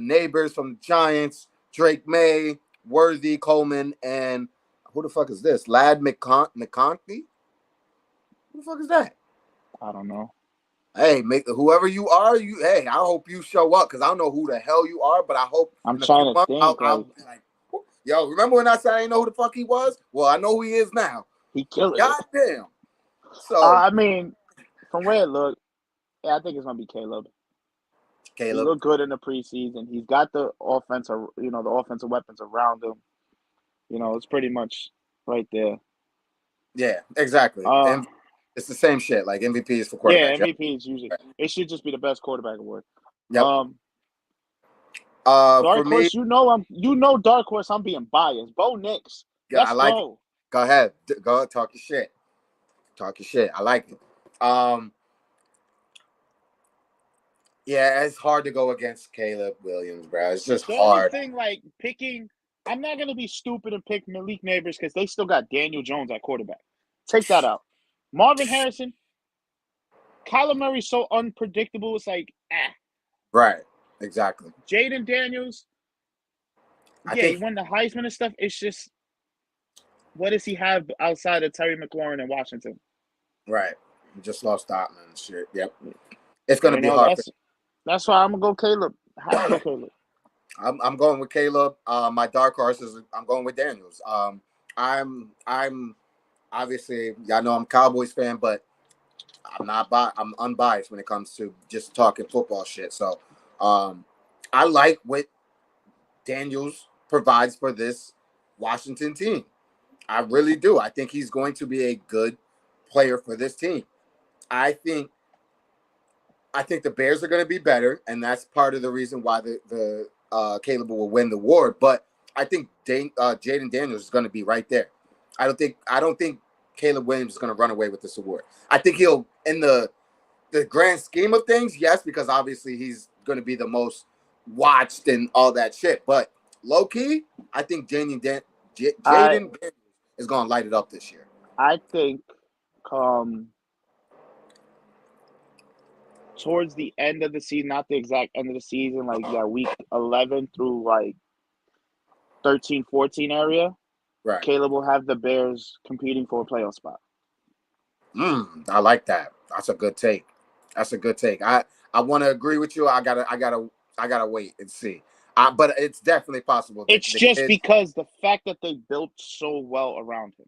Neighbors from the Giants, Drake May, Worthy, Coleman, and who the fuck is this? Lad McConkey? Who the fuck is that? I don't know. Hey, whoever you are, I hope you show up because I don't know who the hell you are, but I hope I'm trying to think. I'll be like, yo, remember when I said I didn't know who the fuck he was? Well, I know who he is now. He killed it. Goddamn. So I mean, from where it looked, I think it's gonna be Caleb. He looked good in the preseason. He's got the offensive weapons around him. It's pretty much right there. Yeah, exactly. It's the same shit. Like MVP is for quarterbacks. Yeah, MVP is usually it should just be the best quarterback award. Yep. Dark for horse, me, Dark Horse. I'm being biased. Bo Nix. Let's go. Go ahead. Go talk your shit. Talk your shit. I like it. Yeah, it's hard to go against Caleb Williams, bro. It's just hard. The only thing, like picking, I'm not gonna be stupid and pick Malik Neighbors because they still got Daniel Jones at quarterback. Take that out. Marvin Harrison, Kyler Murray's so unpredictable. It's like, Right. Exactly. Jaden Daniels, he won the Heisman and stuff. It's just, what does he have outside of Terry McLaurin in Washington? Right. He just lost Stoutland and shit. Yep. It's gonna be hard. That's why I'm gonna go Caleb. How go Caleb? I'm going with Caleb. My dark horse is I'm going with Daniels. I'm obviously, y'all know I'm a Cowboys fan, but I'm unbiased when it comes to just talking football shit. So I like what Daniels provides for this Washington team. I really do. I think he's going to be a good player for this team. I think the Bears are going to be better, and that's part of the reason why the Caleb will win the award. But I think Jaden Daniels is going to be right there. I don't think Caleb Williams is going to run away with this award. I think he'll, in the grand scheme of things, yes, because obviously he's going to be the most watched and all that shit. But low key, I think Jaden Daniels is going to light it up this year. I think towards the end of the season, not the exact end of the season, like week 11 through like 13, 14 area, right, Caleb will have the Bears competing for a playoff spot. I like that. That's a good take. I want to agree with you. I gotta wait and see. But it's definitely possible. It's just because the fact that they built so well around him.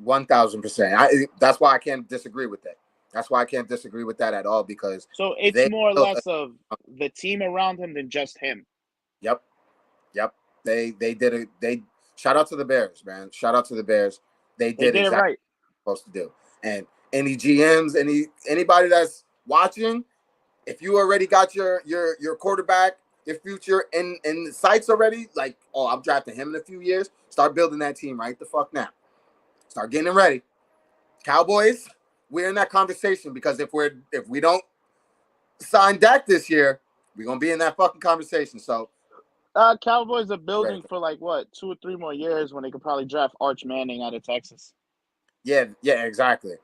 1,000%. That's why I can't disagree with that. That's why I can't disagree with that at all, because so it's more or less of the team around him than just him. Yep. They did it. They shout out to the Bears, man. Shout out to the Bears. They did exactly it right. What they're supposed to do. And any GMs, anybody that's watching, if you already got your quarterback, your future in the sights already, like, oh, I'm drafting him in a few years, start building that team right the fuck now. Start getting ready. Cowboys, we're in that conversation because if we don't sign Dak this year, we're gonna be in that fucking conversation. So Cowboys are building for like what, 2 or 3 more years when they could probably draft Arch Manning out of Texas. Yeah, exactly.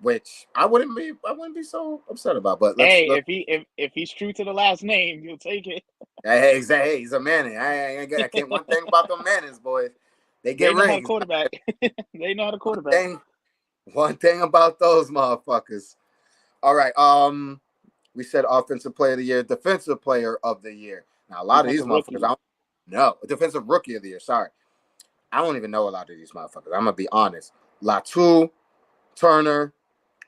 Which I wouldn't be so upset about. But if he's true to the last name, you'll take it. Hey, exactly. He's a Manning. I can't. One thing about the Mannings, boys, they get rings. How to quarterback. They know how to quarterback. One thing about those motherfuckers. All right. We said offensive player of the year, defensive player of the year. Now a lot of these motherfuckers, I don't know. Defensive rookie of the year. Sorry. I don't even know a lot of these motherfuckers. I'm gonna be honest. Latu, Turner,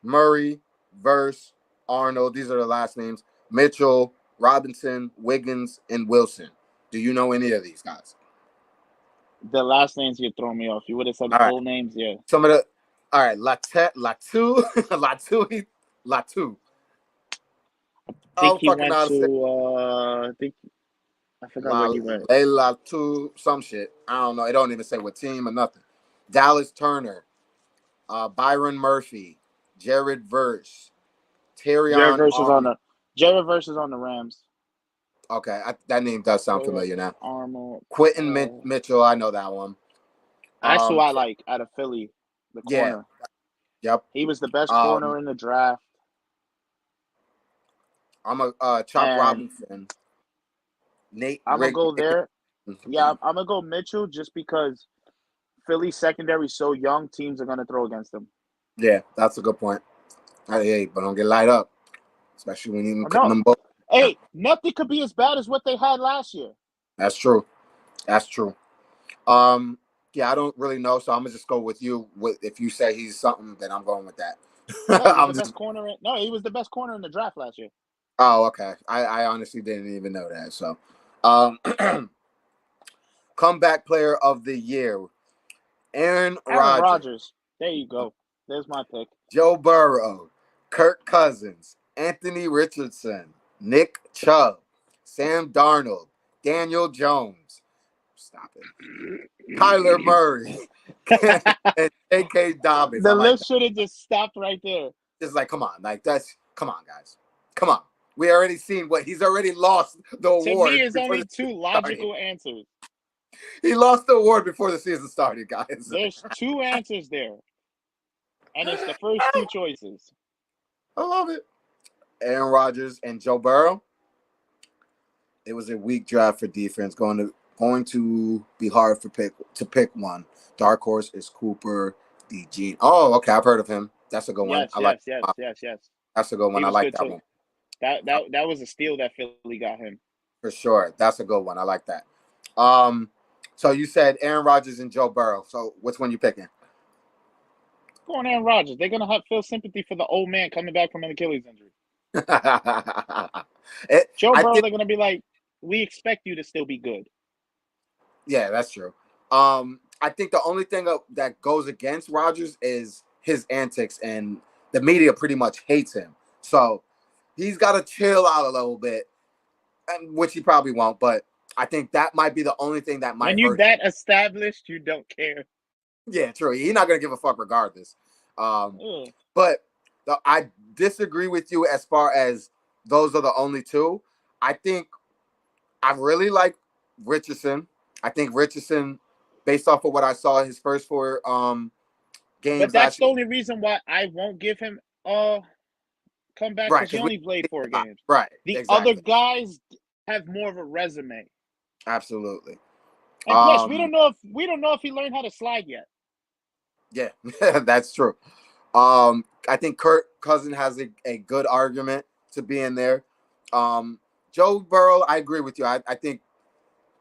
Murray, Verse, Arnold. These are the last names. Mitchell, Robinson, Wiggins, and Wilson. Do you know any of these guys? The last names you throw me off. You would have said the All right. full names, yeah. Some of the. All right, Latu, Latu. I think he went to. I forgot where he went. Latu, some shit. I don't know. It don't even say what team or nothing. Dallas Turner, Byron Murphy, Jared Verse, Jared Terrion Verse is Arnold. on the Rams. Okay, that name does sound familiar now. Arnold. Quentin Mitchell, I know that one. That's who I like out of Philly, the corner. Yeah. Yep. He was the best corner in the draft. I'm a Chop Robinson. Nate. I'm gonna go there. Yeah, I'm gonna go Mitchell just because Philly's secondary is so young. Teams are gonna throw against them. Yeah, that's a good point. Hey, but don't get light up, especially when you cut them both. Hey, nothing could be as bad as what they had last year. That's true. Yeah, I don't really know, so I'm gonna just go with you. If you say he's something, then I'm going with that. No, he was the best corner in the draft last year. Oh, okay. I honestly didn't even know that. So, comeback player of the year, Aaron Rodgers. There you go. There's my pick. Joe Burrow, Kirk Cousins, Anthony Richardson, Nick Chubb, Sam Darnold, Daniel Jones. Stop it. Kyler Murray and J.K. Dobbins. The list should have just stopped right there. It's like, come on, guys. Come on. We already seen what he's already lost the award. To me, it's only two logical answers. He lost the award before the season started, guys. There's two answers there. And it's the first two choices. I love it. Aaron Rodgers and Joe Burrow. It was a weak draft for defense. Going to be hard to pick one. Dark horse is Cooper DeJean. Oh, okay. I've heard of him. That's a good one. Yes. That's a good one. I like that one. That was a steal that Philly got him. For sure. That's a good one. I like that. So you said Aaron Rodgers and Joe Burrow. So which one you picking? Go on Aaron Rodgers. They're going to feel sympathy for the old man coming back from an Achilles injury. Joe Burrow, they're going to be like, we expect you to still be good. Yeah, that's true. I think the only thing that goes against Rodgers is his antics, and the media pretty much hates him. So he's got to chill out a little bit, which he probably won't. But I think that might be the only thing that might hurt. When you're that established, you don't care. Yeah, true. He's not going to give a fuck regardless. But I disagree with you as far as those are the only two. I think I really like Richardson. I think Richardson, based off of what I saw his first 4 games. But that's the only reason why I won't give him comeback, because he only played 4 games. Right. The other guys have more of a resume. Absolutely. And plus, we don't know if he learned how to slide yet. Yeah, that's true. I think Kirk Cousins has a good argument to be in there. Joe Burrow, I agree with you. I think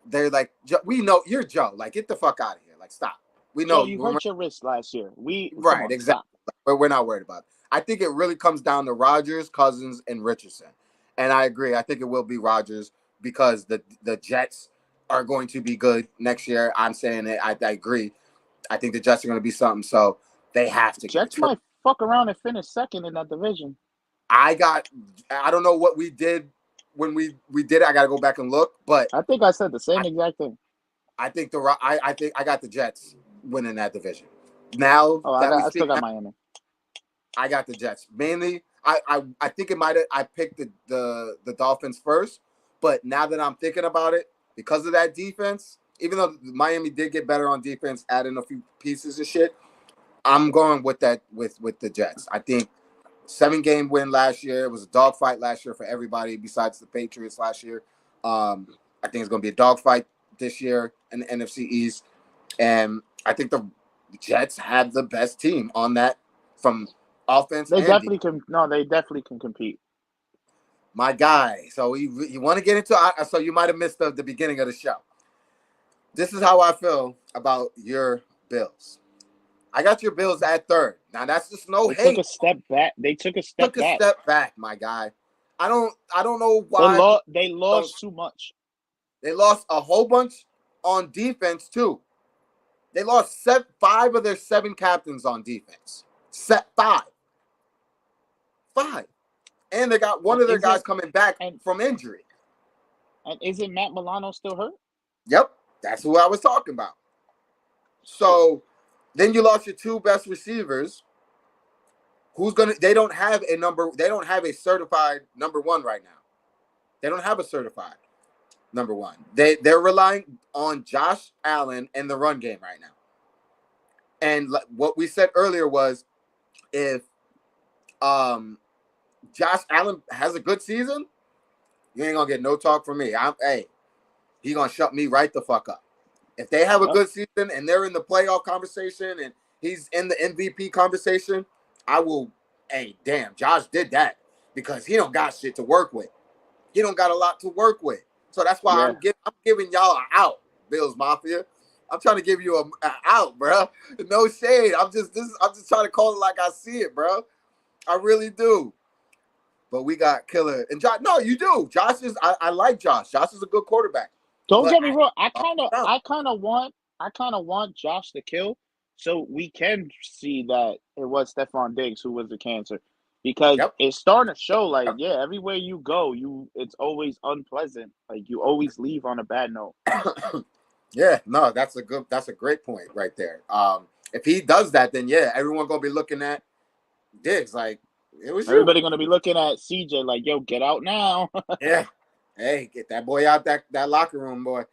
they're like, we know you're Joe. Like, get the fuck out of here. Like, stop. We know you hurt your wrist last year. Exactly. Stop. But we're not worried about it. I think it really comes down to Rodgers, Cousins, and Richardson. And I agree. I think it will be Rodgers because the Jets are going to be good next year. I'm saying it. I agree. I think the Jets are going to be something. So they have to. Jets might fuck around and finish second in that division. I don't know what we did when we did it. I got to go back and look. But I think I said the same exact thing. I think I got the Jets winning that division. Now I still got Miami. I got the Jets. Mainly, I think it might have. I picked the Dolphins first, but now that I'm thinking about it, because of that defense, even though Miami did get better on defense, adding a few pieces of shit, I'm going with that with the Jets. I think 7-game win last year. It was a dogfight last year for everybody besides the Patriots last year. I think it's going to be a dogfight this year in the NFC East, and I think the Jets have the best team on that from offense. They definitely can. No, they definitely can compete. My guy. So you want to get into? So you might have missed the beginning of the show. This is how I feel about your Bills. I got your Bills at third. Now that's just no They took hate. a step back. They took a step Took a back. step back, my guy. I don't know why They don't. lost too much. They lost a whole bunch on defense too. They lost five of their seven captains on defense. Set five, and they got one And of their guys isn't coming back and from injury. and isn't Matt Milano still hurt? Yep, that's who I was talking about. Shit. So then you lost your two best receivers. Who's gonna? They don't have a number. They don't have a certified number one right now. They don't have a certified number one. They're relying on Josh Allen and the run game right now. And what we said earlier was, if Josh Allen has a good season, you ain't gonna get no talk from me. He gonna shut me right the fuck up. If they have a Yep. good season and they're in the playoff conversation and he's in the MVP conversation, I will. Hey, damn, Josh did that because he don't got shit to work with. He don't got a lot to work with. So that's why Yeah. I'm giving y'all an out, Bills Mafia. I'm trying to give you an out, bro. No shade. I'm just trying to call it like I see it, bro. I really do. But we got killer and Josh. No, you do. Josh is. I like Josh. Josh is a good quarterback. Don't But get me wrong. I I kind of want Josh to kill, so we can see that it was Stephon Diggs who was the cancer, because Yep. it's starting to show. Like, Yep. yeah, everywhere you go, it's always unpleasant. Like, you always leave on a bad note. Yeah, no, that's a great point right there. If he does that, then yeah, everyone gonna be looking at Diggs like it was you. Everybody gonna be looking at CJ like, yo, get out now. Yeah. Hey, get that boy out that locker room, boy.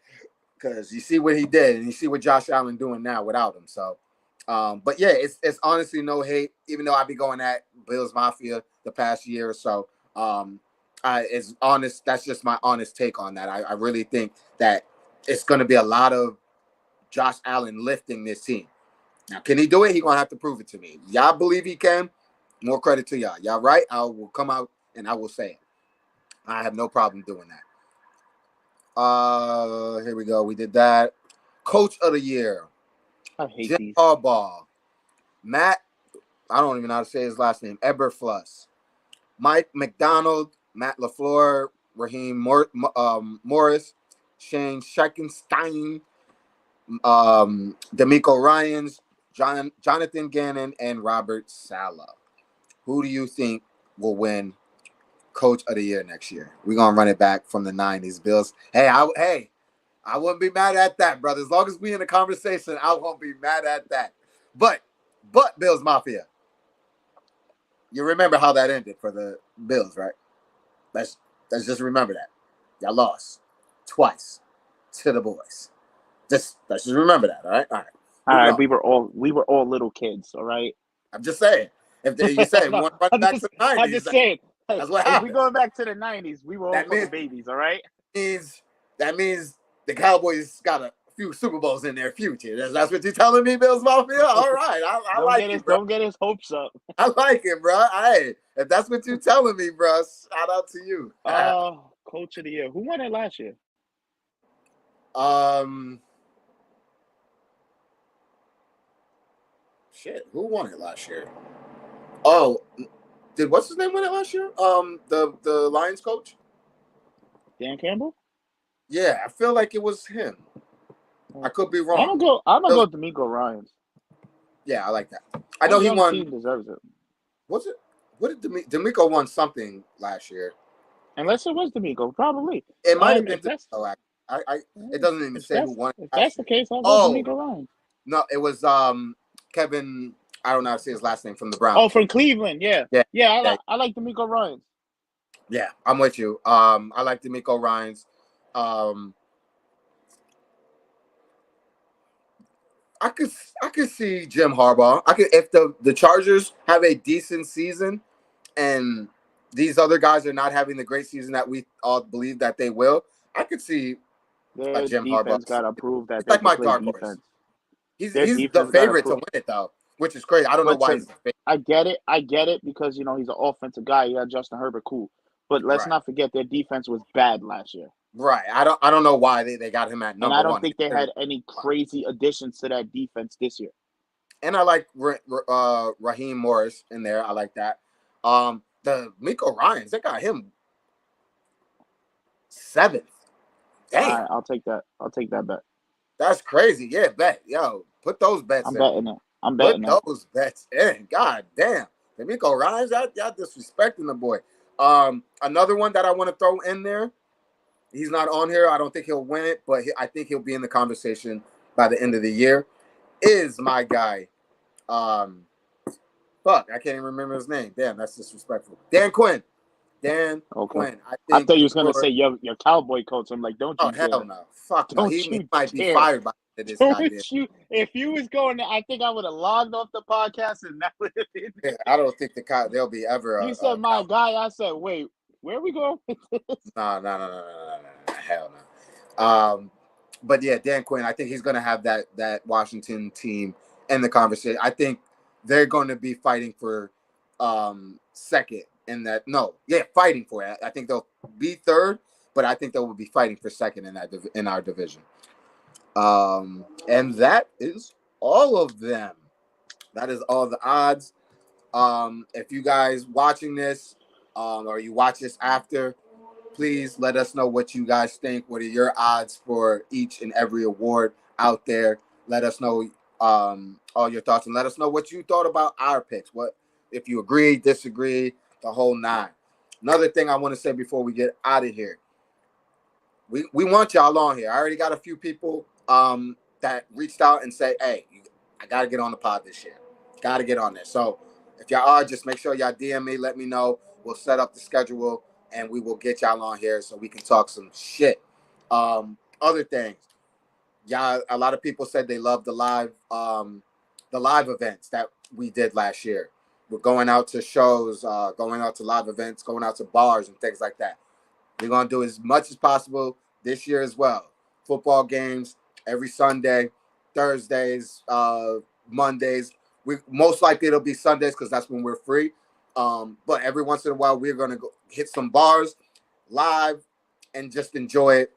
Because you see what he did, and you see what Josh Allen doing now without him. So, but yeah, it's honestly no hate, even though I be going at Bills Mafia the past year or so. It's honest. That's just my honest take on that. I really think that it's going to be a lot of Josh Allen lifting this team. Now, can he do it? He gonna have to prove it to me. Y'all believe he can? More credit to y'all. Y'all right? I will come out and I will say it. I have no problem doing that. Here we go. We did that. Coach of the year, I hate Jim these. Harbaugh, Matt. I don't even know how to say his last name. Eberflus, Mike McDonald, Matt LaFleur, Raheem Morris, Shane Scheichenstein, D'Amico Ryans, Jonathan Gannon, and Robert Saleh. Who do you think will win Coach of the Year next year? We're gonna run it back from the '90s. Bills. Hey, I wouldn't be mad at that, brother. As long as we in the conversation, I won't be mad at that. But Bills Mafia, you remember how that ended for the Bills, right? Let's just remember that. Y'all lost twice to the boys. Let's just remember that. All right. All Moving right, on. we were all little kids. All right. I'm just saying. If you say we want to run I'm back just, to the '90s, I'm just saying. that's what If we happened. going back to the '90s, we were all That little means- babies. All right. That means the Cowboys got a few Super Bowls in their future. That's what you're telling me, Bills Mafia? All right. I like it, bro. Don't get his hopes up. I like it, bro. Hey, if that's what you're telling me, bro, shout out to you. Coach of the Year. Who won it last year? Shit, who won it last year? Oh, did what's his name win it last year? The Lions coach? Dan Campbell? Yeah, I feel like it was him. I could be wrong. I'm gonna go D'Amico Ryans. Yeah, I like that. I know he won. Team deserves it. Was it? What did D'Amico won something last year? Unless it was D'Amico, probably. It might have been. If that's, it doesn't even say who won. If that's the case, I'll go D'Amico Ryans. No, it was Kevin. I don't know how to say his last name from the Browns. Oh, from Cleveland, yeah. I like D'Amico Ryans. Yeah, I'm with you. I like D'Amico Ryans. I could see Jim Harbaugh. If the Chargers have a decent season and these other guys are not having the great season that we all believe that they will, I could see Their Jim defense Harbaugh. got to prove that It's they like can my play dark defense. horse. He's Defense the favorite to win it though, which is crazy. I don't know why he's the favorite. I get it because he's an offensive guy. Yeah, Justin Herbert, cool. But let's not forget their defense was bad last year. Right. I don't know why they got him at And number I don't one. think they had any crazy additions to that defense this year. And I like Raheem Morris in there. I like that. The Miko Ryans, they got him 7th. All Damn. right, I'll take that. I'll take that bet. That's crazy. Yeah, bet. Yo, put those bets I'm in. betting it. I'm Put betting it. those bets in. God damn. D'Amico Ryans, y'all disrespecting the boy. Another one that I want to throw in there. He's not on here. I don't think he'll win it, but I think he'll be in the conversation by the end of the year. Is my guy. Fuck, I can't even remember his name. Damn, that's disrespectful. Dan Quinn. Dan Quinn. I I think thought you was gonna say your cowboy coach. I'm like, don't you hell dare. no. Fuck no. Don't He you might be dare. fired by this Don't goddamn. if you was going, I think I would have logged off the podcast and that would have been. Yeah, I don't think there'll be ever You said my guy. I said, wait, where are we going? No. Hell no. But yeah, Dan Quinn, I think he's gonna have that Washington team in the conversation. I think they're going to be fighting for second in that. No, yeah, fighting for it. I think they'll be third, but I think they will be fighting for second in that in our division. And that is all of them. That is all the odds. If you guys watching this, or you watch this after, please let us know what you guys think. What are your odds for each and every award out there? Let us know all your thoughts, and let us know what you thought about our picks. What if you agree, disagree, the whole nine. Another thing I want to say before we get out of here, we want y'all on here. I already got a few people that reached out and say, hey, I got to get on the pod this year. Got to get on there. So if y'all are, just make sure y'all DM me. Let me know. We'll set up the schedule, and we will get y'all on here so we can talk some shit. Other things. Yeah, a lot of people said they loved the live events that we did last year. We're going out to shows, going out to live events, going out to bars and things like that. We're going to do as much as possible this year as well. Football games every Sunday, Thursdays, Mondays. Most likely it'll be Sundays because that's when we're free. But every once in a while, we're going to go hit some bars live and just enjoy it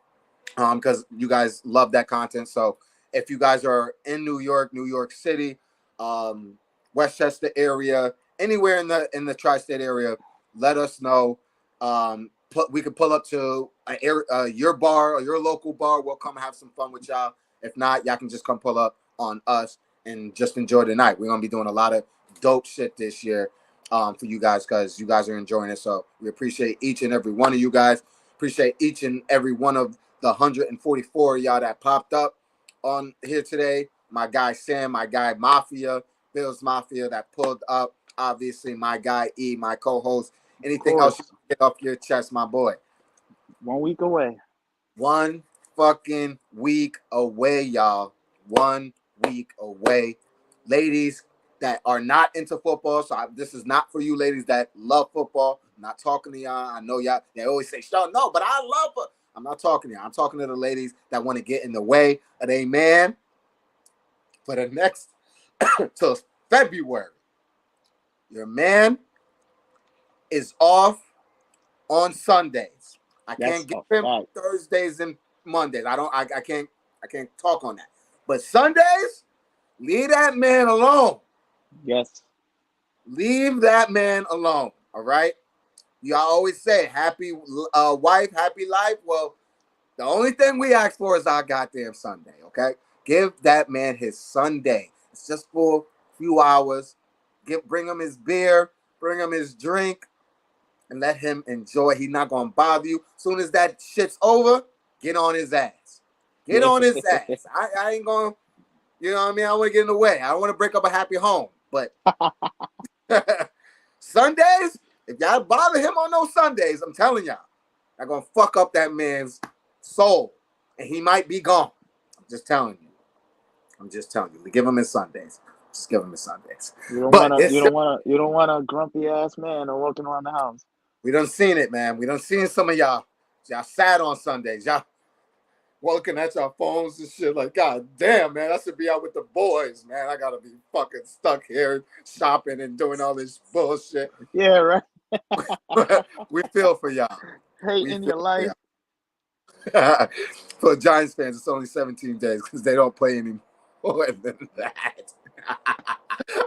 because you guys love that content. So if you guys are in New York City, Westchester area, anywhere in the tri-state area, let us know. We could pull up to your bar or your local bar. We'll come have some fun with y'all. If not, y'all can just come pull up on us and just enjoy the night. We're going to be doing a lot of dope shit this year for you guys because you guys are enjoying it. So we appreciate each and every one of you guys. Appreciate each and every one of the 144 of y'all that popped up on here today. My guy Sam, my guy Mafia, Bill's Mafia that pulled up. Obviously, my guy E, my co-host. Anything else you can get off your chest, my boy? 1 week away. 1 fucking week away, y'all. 1 week away. Ladies that are not into football, so this is not for you ladies that love football. I'm not talking to y'all. I know y'all, they always say, Sean, no, but I love it. I'm not talking to y'all. I'm talking to the ladies that want to get in the way of a man for the next till February. Your man is off on Sundays. I can't give him Thursdays and Mondays. I can't talk on that. But Sundays, leave that man alone. Yes. Leave that man alone. All right. Y'all always say happy wife, happy life. Well, the only thing we ask for is our goddamn Sunday. Okay. Give that man his Sunday. It's just for a few hours. Bring him his beer, bring him his drink, and let him enjoy. He's not gonna bother you. As soon as that shit's over, get on his ass. Get on his ass. I ain't gonna, you know what I mean? I want to get in the way. I don't want to break up a happy home. But Sundays, if y'all bother him on those Sundays, I'm telling y'all, I'm gonna fuck up that man's soul, and he might be gone. I'm just telling you. Give him his Sundays. Just give him his Sundays. You don't want a grumpy ass man walking around the house. We done seen it, man. We done seen some of y'all. Y'all sad on Sundays. Y'all looking at your phones and shit like, God damn, man, I should be out with the boys, man. I gotta be fucking stuck here shopping and doing all this bullshit. Yeah, right. We feel for y'all. Hey, in your life. For Giants fans, it's only 17 days because they don't play any more than that.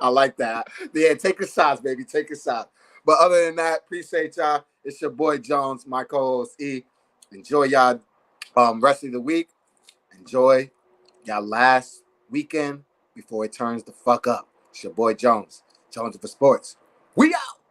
I like that. Yeah, take a shot, baby. Take a shot. But other than that, appreciate y'all. It's your boy Jones, my co-host E. Enjoy y'all rest of the week. Enjoy y'all last weekend before it turns the fuck up. It's your boy Jones. Jones for Sports. We out.